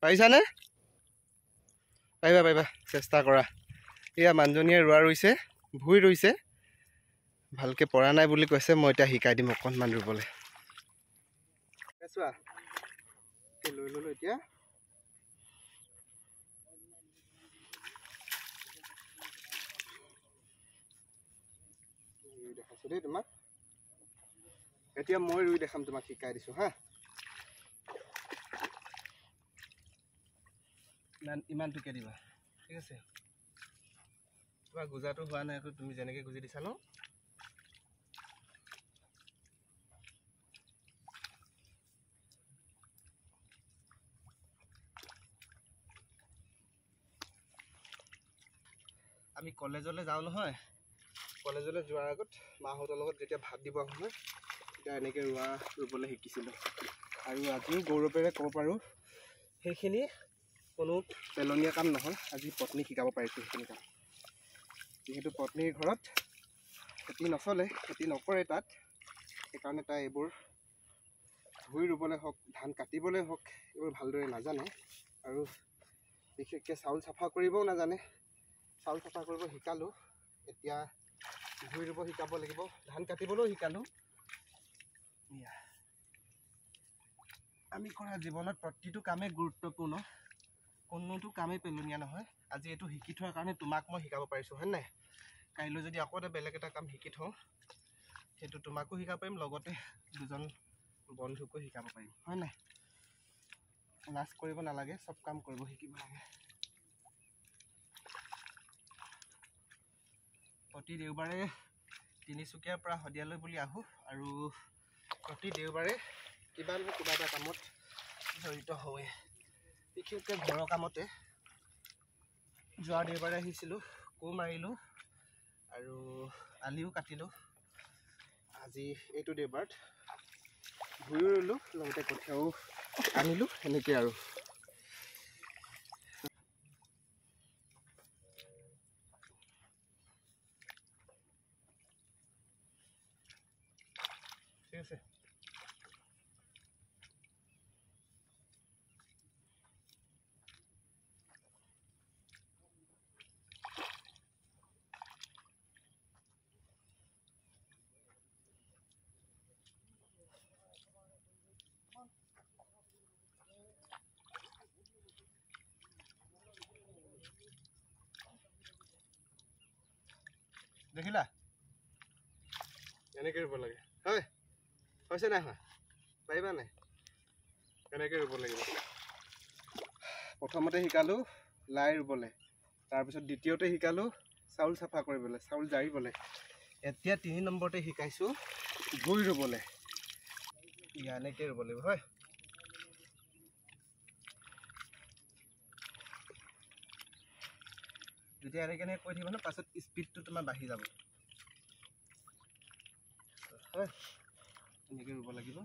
পাৰিছানে? পাৰিবা চেষ্টা কৰা। এয়া মানুহজনীয়ে ৰোৱা ৰুইছে, ভুই ৰুইছে, ভালকৈ পৰা নাই বুলি কৈছে। মই এতিয়া শিকাই দিম অকণমান ৰুবলৈ। চোৱা লৈ ল'লোঁ এতিয়া। দেখাইছোঁ দেই তোমাক। এতিয়া মই ৰুই দেখাম, তোমাক শিকাই দিছোঁ হা। ইমানটোকে দিবা, ঠিক আছে? তোমাৰ গুজাটো হোৱা নাই, তুমি যেনেকৈ গুজি দিছা ন। আমি কলেজলৈ যাওঁ নহয়, কলেজলৈ যোৱাৰ আগত মাহঁতৰ লগত যেতিয়া ভাত দিব আহোঁ নহয়, তেতিয়া এনেকৈ ৰুবলৈ শিকিছিলোঁ। আৰু আজিও গৌৰৱেৰে ক'ব পাৰোঁ, সেইখিনি কোনো পেলনীয়া কাম নহয়। আজি পত্নীক শিকাব পাৰিছোঁ সেইখিনি কাম। যিহেতু পত্নীৰ ঘৰত খেতি নচলে, খেতি নকৰে তাত, সেইকাৰণে তাই এইবোৰ ভুই ৰুবলৈ হওক, ধান কাটিবলৈ হওক, এইবোৰ ভালদৰে নাজানে। আৰু বিশেষকৈ চাউল চাফা কৰিবও নাজানে। চাউল চাফা কৰিব শিকালোঁ, এতিয়া ভুই ৰুব শিকাব লাগিব, ধান কাটিবলৈও শিকালোঁ। আমি কৰা জীৱনত প্ৰতিটো কামেই গুৰুত্বপূৰ্ণ, কোনোটো কামেই পেলনীয়া নহয়। আজি এইটো শিকি থোৱাৰ কাৰণে তোমাক মই শিকাব পাৰিছোঁ, হয় নাই? কাইলৈ যদি আকৌ এটা বেলেগ এটা কাম শিকি থওঁ, সেইটো তোমাকো শিকাব পাৰিম, লগতে দুজন বন্ধুকো শিকাব পাৰিম, হয় নাই? লাজ কৰিব নালাগে, চব কাম কৰিব শিকিব লাগে। প্ৰতি দেওবাৰে তিনিচুকীয়াৰ পৰা শদিয়ালৈ বুলি আহোঁ, আৰু প্ৰতি দেওবাৰে কিবা এটা কামত জড়িত হওঁৱে, বিশেষকৈ ঘৰৰ কামতে। যোৱা দেওবাৰে আহিছিলোঁ, কোৰ মাৰিলোঁ আৰু আলিও কাটিলোঁ। আজি এইটো দেওবাৰত ভুইও ৰুলোঁ, লগতে কঠীয়াও আনিলোঁ, সেনেকৈ আৰু। ঠিক আছে। দেখিলা এনেকৈ ৰুব লাগে, হয়? হৈছে নাই হোৱা? পাৰিবা নাই? এনেকৈ ৰুব লাগিব। প্ৰথমতে শিকালোঁ লাই ৰুবলৈ, তাৰপিছত দ্বিতীয়তে শিকালোঁ চাউল চাফা কৰিবলৈ, চাউল জাৰিবলৈ। এতিয়া 3 নম্বৰতে শিকাইছোঁ ভুই ৰুবলৈ। এনেকৈ ৰুব লাগিব, হয়? যেতিয়া এনেকৈ কৈ থাকিব ন, পাছত স্পীডটো তোমাৰ বাঢ়ি যাব, হয়? এনেকৈ ৰুব লাগিব।